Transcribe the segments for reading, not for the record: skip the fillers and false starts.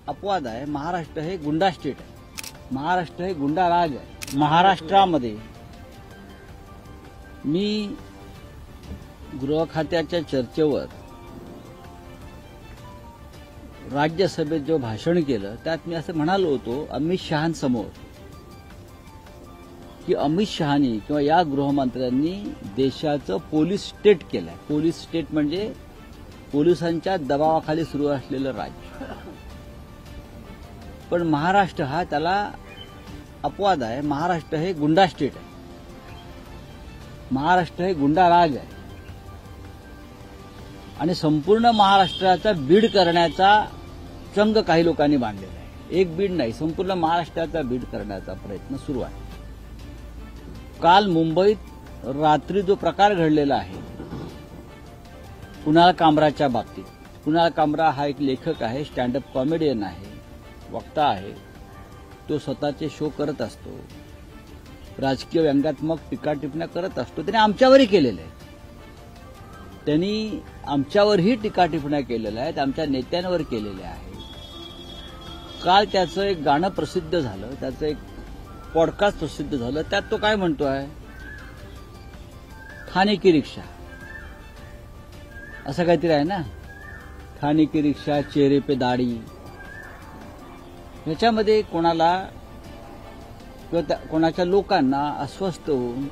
अपवाद आहे. महाराष्ट्र हे गुंडा स्टेट आहे. महाराष्ट्र हे गुंडा राज आहे. महाराष्ट्रामध्ये मी गृह खात्याच्या चर्चेवर राज्यसभेत जो भाषण केलं त्यात मी असं म्हणालो होतो अमित शहांसमोर की अमित शहानी किंवा या गृहमंत्र्यांनी देशाचं पोलीस स्टेट केलंय. पोलीस स्टेट म्हणजे पोलिसांच्या दबावाखाली सुरू असलेलं राज्य. पण महाराष्ट्र हा त्याला अपवाद आहे. महाराष्ट्र हे गुंडा स्टेट आहे. महाराष्ट्र हे गुंडा राज आहे आणि संपूर्ण महाराष्ट्राचा बीड करण्याचा चंग काही लोकांनी बांधलेला आहे. एक बीड नाही, संपूर्ण महाराष्ट्राचा बीड करण्याचा प्रयत्न सुरू आहे. काल मुंबईत रात्री जो प्रकार घडलेला आहे कुणाल कामराच्या बाबतीत. कुणाल कामरा हा एक लेखक आहे, स्टँडअप कॉमेडियन आहे, वक्ता आहे. तो स्वतःचे शो करत असतो, राजकीय व्यंगात्मक टीका टिप्पण्या करत असतो. त्याने आमच्यावरही केलेलं आहे. त्यांनी आमच्यावरही टीका टिप्पण्या केलेल्या आहेत, आमच्या नेत्यांवर केलेल्या आहेत. काल त्याचं एक गाणं प्रसिद्ध झालं, त्याचं एक पॉडकास्ट प्रसिद्ध झालं. त्यात तो काय म्हणतोय, खाने की रिक्षा असं काहीतरी आहे ना, खाने की रिक्षा, चेहरे पे दाढी. ह्याच्यामध्ये कोणाला किंवा कोणाच्या लोकांना अस्वस्थ होऊन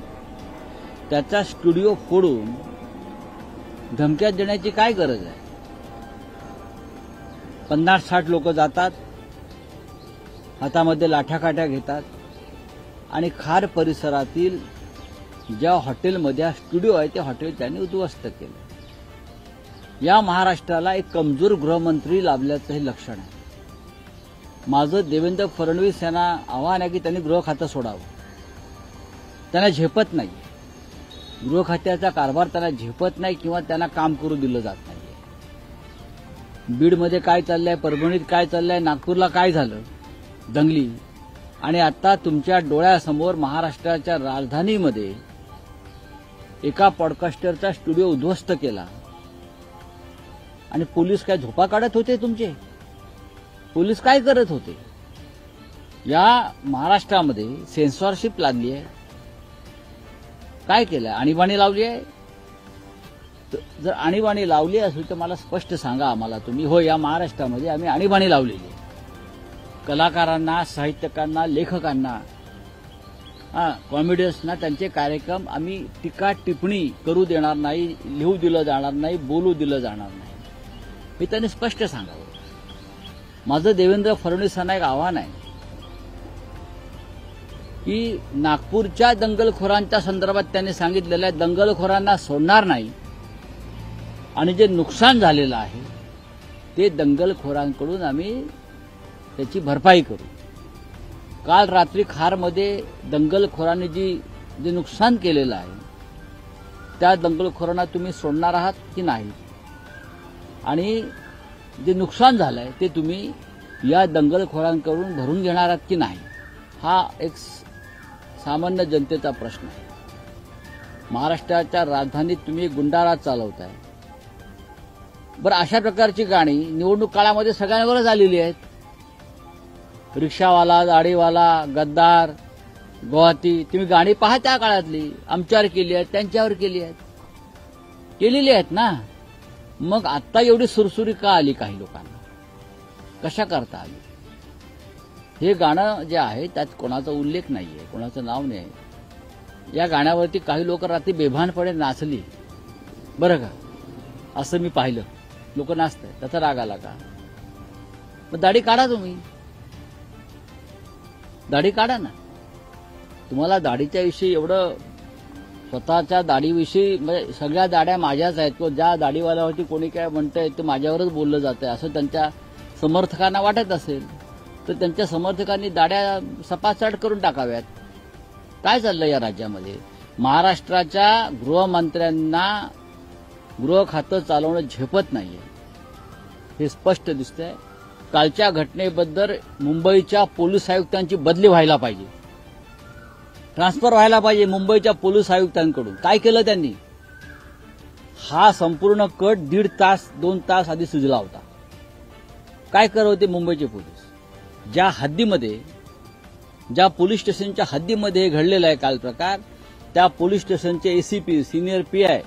त्याचा स्टुडिओ फोडून धमक्यात देण्याची काय गरज आहे. 50-60 लोक जातात, हातामध्ये लाठ्याकाठ्या घेतात आणि खार परिसरातील ज्या हॉटेलमध्ये हा स्टुडिओ आहे ते हॉटेल त्यांनी उद्ध्वस्त केलं. या महाराष्ट्राला एक कमजोर गृहमंत्री लाभल्याचं हे लक्षण आहे. माझं देवेंद्र फडणवीस यांना आव्हान आहे की त्यांनी गृह खातं सोडावं. त्यांना झेपत नाही, गृह खात्याचा कारभार त्यांना झेपत नाही किंवा त्यांना काम करू दिलं जात नाही. बीडमध्ये काय चाललंय, परभणीत काय चाललंय, नागपूरला काय झालं, दंगली, आणि आता तुमच्या डोळ्यासमोर महाराष्ट्राच्या राजधानीमध्ये एका पॉडकास्टरचा स्टुडिओ उद्ध्वस्त केला आणि पोलीस काय झोपा काढत होते तुमचे? पोलीस काय करत होते? या महाराष्ट्रामध्ये सेन्सॉरशिप लादली आहे. काय केलंय? आणीबाणी लावली आहे. जर आणीबाणी लावली असेल तर मला स्पष्ट सांगा आम्हाला तुम्ही. हो, या महाराष्ट्रामध्ये आम्ही आणीबाणी लावलेली आहे. कलाकारांना, साहित्यकांना, लेखकांना, कॉमेडियन्सना त्यांचे कार्यक्रम आम्ही टीका टिप्पणी करू देणार नाही, लिहू दिलं जाणार नाही, बोलू दिलं जाणार नाही. हे त्यांनी स्पष्ट सांगावं. माझं देवेंद्र फडणवीसांना एक आव्हान आहे की नागपूरच्या दंगलखोरांच्या संदर्भात त्यांनी सांगितलेलं आहे दंगलखोरांना सोडणार नाही आणि जे नुकसान झालेलं आहे ते दंगलखोरांकडून आम्ही त्याची भरपाई करू. काल रात्री खारमध्ये दंगलखोरांनी जे नुकसान केलेलं आहे त्या दंगलखोरांना तुम्ही सोडणार आहात की नाही, आणि जे नुकसान झालंय ते तुम्ही या दंगलखोरांकडून भरून घेणार आहात की नाही, हा एक सामान्य जनतेचा प्रश्न आहे. महाराष्ट्राच्या राजधानीत तुम्ही गुंडाराज चालवताय. बरं, अशा प्रकारची गाणी निवडणूक काळामध्ये सगळ्यांवरच आलेली आहेत. रिक्षावाला, दाढीवाला, गद्दार, गुवाहाटी, तुम्ही गाणी पहा त्या काळातली. आमच्यावर केली आहेत, त्यांच्यावर केली आहेत, केलेली आहेत ना. मग आता एवढी सुरसुरी का आली काही लोकांना? कशा करता आली? हे गाणं जे आहे त्यात कोणाचा उल्लेख नाहीये, कोणाचं नाव नाही. या गाण्यावरती काही लोक रात्री बेभानपणे नाचली बरं का, असं मी पाहिलं. लोक नाचताय, त्याचा राग आला का? मग दाढी काढा, तुम्ही दाढी काढा ना. तुम्हाला दाढीच्या विषयी एवढं, स्वतःच्या दाढीविषयी, म्हणजे सगळ्या दाढ्या माझ्याच आहेत, तो ज्या दाढीवाल्यावरती कोणी काय म्हणतंय ते माझ्यावरच बोललं जातंय असं त्यांच्या समर्थकांना वाटत असेल तर त्यांच्या समर्थकांनी दाढ्या सपासट करून टाकाव्यात. काय चाललंय या राज्यामध्ये? महाराष्ट्राच्या गृहमंत्र्यांना गृह खातं चालवणं झेपत नाहीये, हे स्पष्ट दिसतंय. कालच्या घटनेबद्दल मुंबईच्या पोलीस आयुक्तांची बदली व्हायला पाहिजे, ट्रान्सफर व्हायला पाहिजे मुंबईच्या पोलीस आयुक्तांकडून. काय केलं त्यांनी? हा संपूर्ण कट 1.5 तास 2 तास आधी सुजला होता. काय करत होते मुंबईचे पोलीस? ज्या हद्दीमध्ये, ज्या पोलीस स्टेशनच्या हद्दीमध्ये हे घडलेला आहे काल प्रकार, त्या पोलीस स्टेशनचे एसीपी, सिनियर पीआय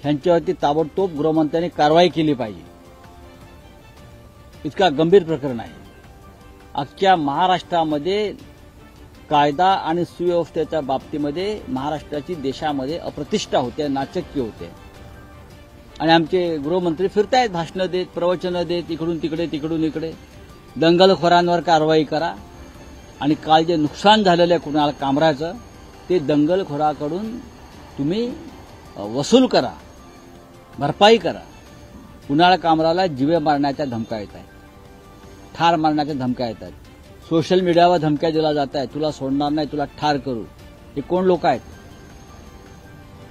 ह्यांच्यावरती ताबडतोब गृहमंत्र्यांनी कारवाई केली पाहिजे. इतका गंभीर प्रकरण आहे. अख्ख्या महाराष्ट्रामध्ये कायदा आणि सुव्यवस्थेच्या बाबतीमध्ये महाराष्ट्राची देशामध्ये अप्रतिष्ठा होते, नाचक्य होते. आणि आमचे गृहमंत्री फिरतायत भाषणं देत, प्रवचनं देत, इकडून तिकडे तिकडून इकडे. दंगलखोरांवर कारवाई करा आणि काल जे नुकसान झालेलं आहे कुणाल कामराचं ते दंगलखोराकडून तुम्ही वसूल करा, भरपाई करा. कुणाल कामराला जीवे मारण्याच्या धमक्या येत आहेत, ठार मारण्याच्या धमक्या येत आहेत. सोशल मीडियावर धमक्या दिल्या जात आहेत, तुला सोडणार नाही, तुला ठार करू. हे कोण लोक आहेत?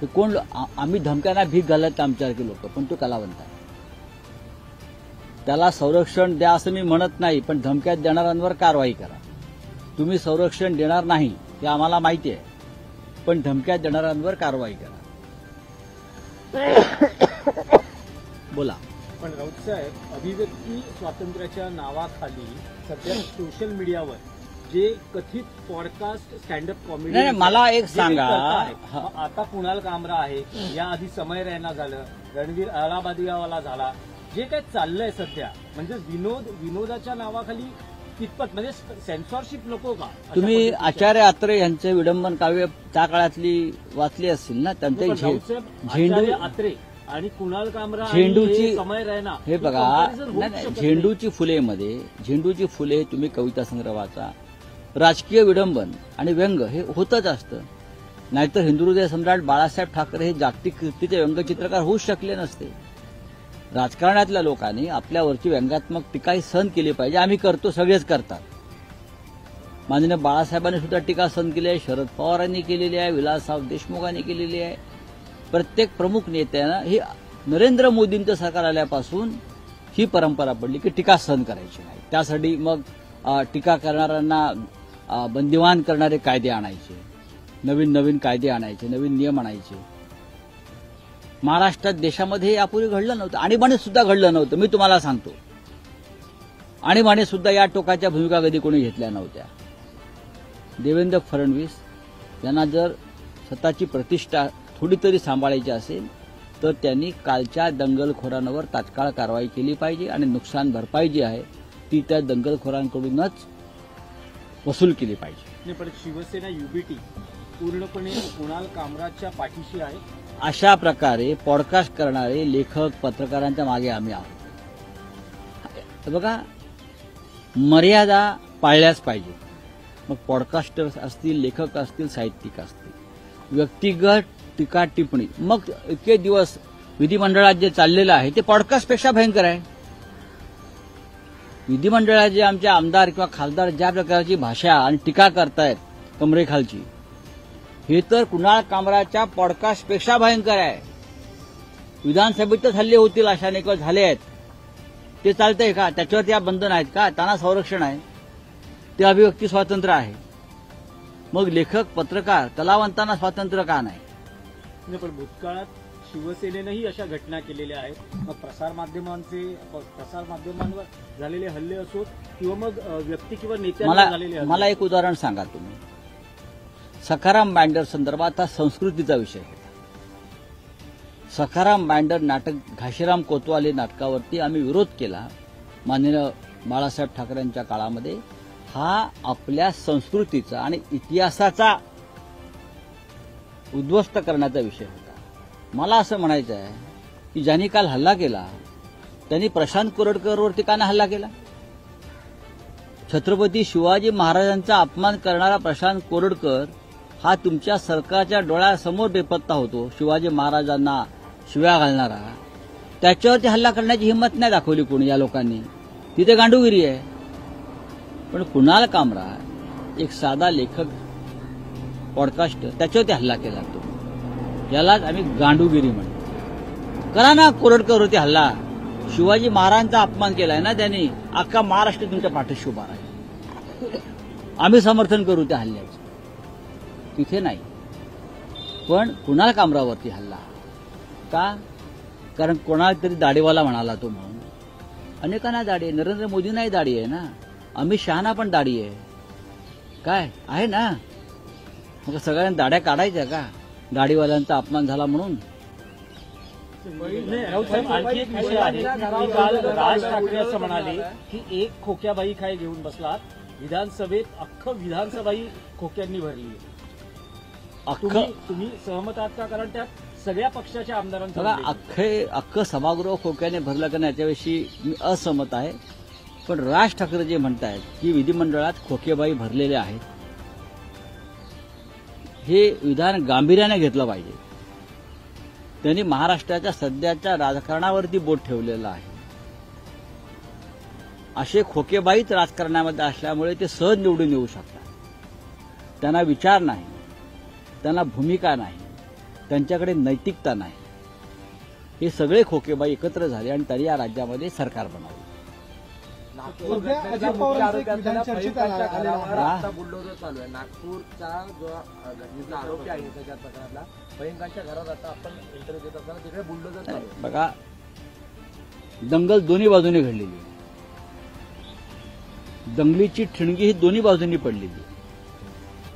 हे कोण? आम्ही धमक्यांना भीक घालत आमच्यासारखे लोक, पण तो कलावंत आहे. त्याला संरक्षण द्या असं मी म्हणत नाही, पण धमक्या देणाऱ्यांवर कारवाई करा. तुम्ही संरक्षण देणार नाही हे आम्हाला माहिती आहे, पण धमक्या देणाऱ्यांवर कारवाई करा. बोला. पण राऊत साहेब, अभिव्यक्ती स्वातंत्र्याच्या नावाखाली सध्या सोशल मीडियावर जे कथित पॉडकास्ट, स्टँडअप कॉमेडी, नाही, मला एक सांगा. आता कुणाल कामरा आहे, याआधी समय रैना झालं, रणवीर अलाहाबादियावाला झाला, जे काही चाललंय सध्या, म्हणजे विनोदाच्या नावाखाली कितपत म्हणजे सेन्सॉरशिप नको का? तुम्ही आचार्य अत्रे यांचे विडंबन काव्य त्या काळातली वाचली असतील ना? त्यांचे झेंडू अत्रे आणि कुणाल कामरा, झेंडूची समय रैना, हे बघा. नाही, झेंडूची फुलेमध्ये, झेंडूची फुले तुम्ही कविता संग्रह वाचा. राजकीय विडंबन आणि व्यंग हे होतच असतं. नाहीतर हिंदुहृदय सम्राट बाळासाहेब ठाकरे हे जागतिक कीर्तीचे व्यंगचित्रकार होऊच शकले नसते. राजकारणातल्या लोकांनी आपल्यावरची व्यंगात्मक टीकाही सहन केली पाहिजे. आम्ही करतो, सगळेच करतात. माननीय बाळासाहेबांनी सुद्धा टीका सहन केली आहे, शरद पवारांनी केलेली आहे, विलासराव देशमुखांनी केलेली आहे. प्रत्येक प्रमुख नेत्यानं ही नरेंद्र मोदींचं सरकार आल्यापासून ही परंपरा पडली की टीका सहन करायची नाही. त्यासाठी मग टीका करणाऱ्यांना बंदिवान करणारे कायदे आणायचे, नवीन नवीन कायदे आणायचे, नवीन नियम आणायचे. महाराष्ट्रात, देशामध्ये यापूर्वी घडलं नव्हतं. आणीबाणीत सुद्धा घडलं नव्हतं. मी तुम्हाला सांगतो, आणीबाणीत सुद्धा या टोकाच्या भूमिका कधी कोणी घेतल्या नव्हत्या. देवेंद्र फडणवीस यांना जर स्वतःची प्रतिष्ठा थोडी तरी सांभाळायची असेल तर त्यांनी कालच्या दंगलखोरांवर तात्काळ कारवाई केली पाहिजे आणि नुकसान भरपाई जी आहे ती त्या दंगलखोरांकडूनच वसूल केली पाहिजे. पण शिवसेना युबीटी पूर्णपणे कुणाल कामराच्या पाठीशी आहे. अशा प्रकारे पॉडकास्ट करणारे लेखक, पत्रकारांच्या मागे आम्ही आहोत. बघा, मर्यादा पाळल्याच पाहिजे. मग पॉडकास्टर्स असतील, लेखक असतील, साहित्यिक असतील, व्यक्तिगत टीका टिप्पणी. मग इतके दिवस विधिमंडळात जे चाललेलं आहे ते पॉडकास्टपेक्षा भयंकर आहे. विधिमंडळात जे आमचे आमदार किंवा खासदार ज्या प्रकारची भाषा आणि टीका करतायत कमरेखालची, हे तर कुणाल कामराच्या पॉडकास्टपेक्षा भयंकर आहे. विधानसभेतच हल्ले होतील अशा अनेक झाले आहेत. ते चालतंय का? त्याच्यावर त्या बंधन आहेत का? त्यांना संरक्षण आहे, ते अभिव्यक्ती स्वातंत्र्य आहे. मग लेखक, पत्रकार, कलावंतांना स्वातंत्र्य का नाही? पण भूतकाळात शिवसेनेनंही अशा घटना केलेल्या आहेत. मग प्रसारमाध्यमांवर झालेले हल्ले असो किंवा मग व्यक्ती किंवा नेत्यांवर झालेले. मला एक उदाहरण सांगा तुम्ही. सखाराम बाँडर संदर्भात हा संस्कृतीचा विषय होता. सखाराम बाँडर नाटक, घाशीराम कोतवाल नाटकावरती आम्ही विरोध केला माननीय बाळासाहेब ठाकरेंच्या काळामध्ये. हा आपल्या संस्कृतीचा आणि इतिहासाचा उद्ध्वस्त करण्याचा विषय होता. मला असं म्हणायचं आहे की ज्यांनी काल हल्ला केला त्यांनी प्रशांत कोरडकरवरती का नाही हल्ला केला? छत्रपती शिवाजी महाराजांचा अपमान करणारा प्रशांत कोरडकर हा तुमच्या सरकारच्या डोळ्यासमोर बेपत्ता होतो. शिवाजी महाराजांना शिव्या घालणारा, त्याच्यावरती हल्ला करण्याची हिंमत नाही दाखवली कोणी या लोकांनी. तिथे गांडूगिरी आहे. पण कुणाल कामरा एक साधा लेखक, पॉडकास्टर, त्याच्यावरती हल्ला केला तो. यालाच आम्ही गांडूगिरी म्हणतो. करा ना कोरडकरवरती हल्ला. शिवाजी महाराजांचा अपमान केलाय ना त्यांनी. अख्खा महाराष्ट्र तुमच्या पाठीशी उभा राहील. आम्ही समर्थन करू त्या हल्ल्याचं. तिथे नाही. पण कुणाल कामरावरती हल्ला का? कारण कोणाला तरी दाढीवाला म्हणाला तो म्हणून. अनेकांना दाढी आहे. नरेंद्र मोदींनाही दाढी आहे ना, अमित शहाना पण दाढी आहे. काय आहे ना, मग सगळ्यांना दाढ्या काढायच्या का? दाढीवाल्यांचा अपमान झाला म्हणून. नाही, राऊत साहेब, आणखी एक विषय आहे की काल राज ठाकरे असं म्हणाले की एक खोक्याबाई काय घेऊन बसलात, विधानसभेत अख्खं विधानसभाही खोक्यांनी भरली. तुम्ही सहमत आहात का? कारण त्यात सगळ्या पक्षाच्या आमदारांचा बघा, उल्लेख आहे. अख्खं सभागृह खोक्याने भरलं का नाही याच्याविषयी मी असहमत आहे. पण राज ठाकरे जे म्हणतायत की विधिमंडळात खोकेबाई भरलेले आहेत, हे विधान गांभीर्याने घेतलं पाहिजे. त्यांनी महाराष्ट्राच्या सध्याच्या राजकारणावरती बोट ठेवलेलं आहे. असे खोकेबाईच राजकारणामध्ये असल्यामुळे ते सहज निवडून येऊ शकतात. त्यांना विचार नाही, त्यांना भूमिका नाही, त्यांच्याकडे नैतिकता नाही. हे सगळे खोकेबाई एकत्र झाले आणि तरी या राज्यामध्ये सरकार बनावले. अजित पवारांचं एक विधान चर्चेत आलं आता बुलडोजर चालू आहे. नागपूरचा जो आरोपी आहे त्याच्या प्रकरणातला भयंकरांच्या घरात आता आपण इंटरव्ह्यू देत असताना तिकडे बुलडोजर चालू आहे. बघा, दंगल दोन्ही बाजूने घडलेली आहे. दंगलीची ठिणगी ही दोन्ही बाजूंनी पडलेली आहे.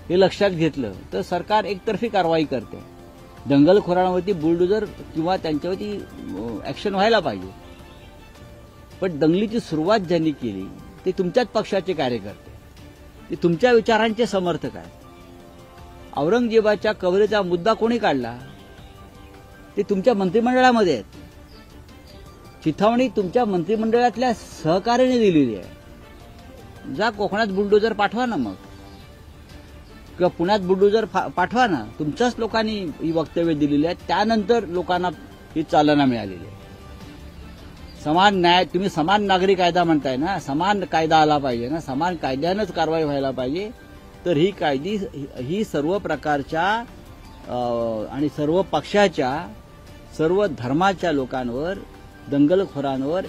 हे लक्षात घेतलं तर सरकार एकतर्फी कारवाई करते. दंगलखोरांवरती बुलडोजर किंवा त्यांच्यावरती ऍक्शन व्हायला पाहिजे. पण दंगलीची सुरुवात ज्यांनी केली ते तुमच्याच पक्षाचे कार्यकर्ते, ते तुमच्या विचारांचे समर्थक आहेत. औरंगजेबाच्या कबरेचा मुद्दा कोणी काढला? ते तुमच्या मंत्रिमंडळामध्ये आहेत. चिथावणी तुमच्या मंत्रिमंडळातल्या सहकार्याने दिलेली आहे. जा कोकणात बुलडोजर पाठवा ना, मग किंवा पुण्यात बुलडोजर पाठवा ना. तुमच्याच लोकांनी ही वक्तव्य दिलेली आहेत. त्यानंतर लोकांना ही चालना मिळालेली आहे. समान न्याय, तुम्ही समान नागरी कायदा म्हणताय ना, समान कायदा आला पाहिजे ना, समान कायद्यानंच कारवाई व्हायला पाहिजे. तर ही सर्व प्रकारच्या आणि सर्व पक्षाच्या, सर्व धर्माच्या लोकांवर, दंगलखोरांवर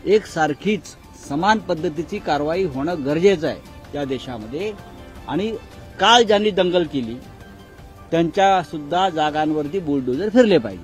एकसारखीच समान पद्धतीची कारवाई होणं गरजेचं आहे त्या देशामध्ये. आणि काल ज्यांनी दंगल केली त्यांच्या सुद्धा जागांवरती बुलडोजर फिरले पाहिजे.